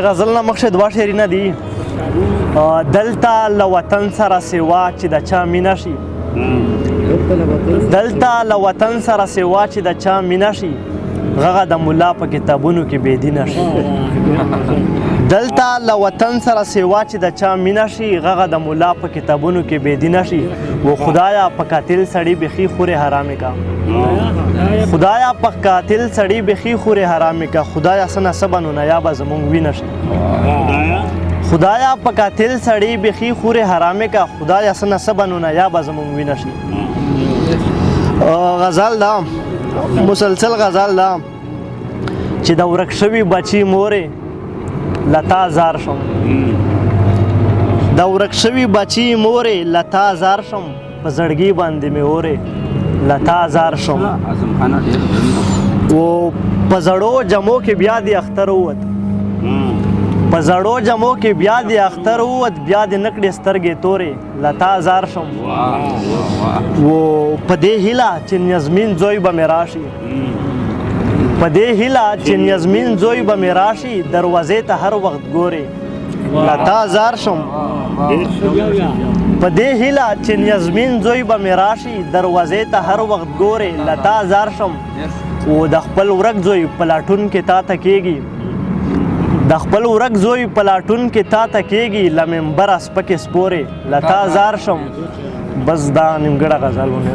غزل نه مخکې دوه شعرونه دي. دلته له وطن سره سوا چې د چا مینه شي، دلته له وطن سره سوا چې د چا مینه شي، غږه د ملا په کتابونو کې بېدینه شي. دلته له وطن سره سوا چې د چا مینه شي، غږه د ملا په کتابونو کې بېدینه شي. و خدایا په قاتل سړی بیخي خورې حرامې کا، خدایا په قاتل سړی بیخي خورې حرامې کا، خدایا څه نصبه نو نایابه زمونږ وینه شي. خدایا په قاتل سړی بیخي خورې حرامې کا، خدایا څه نصبه نو نایابه زمونږ وینه شي. غزل دا مسلسل غزل دا چې د ورک شوي بچي مورې لتا زار شم، د ورک شوي بچي مورې لتا زار شم، په زړګي باندې مې اورې لتا زار شم. و په زړو جمو کې بیا د اختر ووت، په زړو جمو کې بیا د اختر ووت، بیا د نکړې سترګې تورې لتا زار شم. و په دې هیله چې نیازمین زوی به مې راشي، په دې هیله چې نیازمین زوی به مې راشي، دروازې ته هر وخت ګورې لتا زار شم. په دې هیله چې نیازمین زوی به مې راشي، دروازې ته هر وخت ګورې لتا زار شم. و د خپل ورک زوی په لاټون کې تا ته کېږي، د خپل ورک زوی په لاټون کې تا ته کېږي، له منبره سپکې سپورې لتا زار شم. بس دا نیمګړه غزل ونه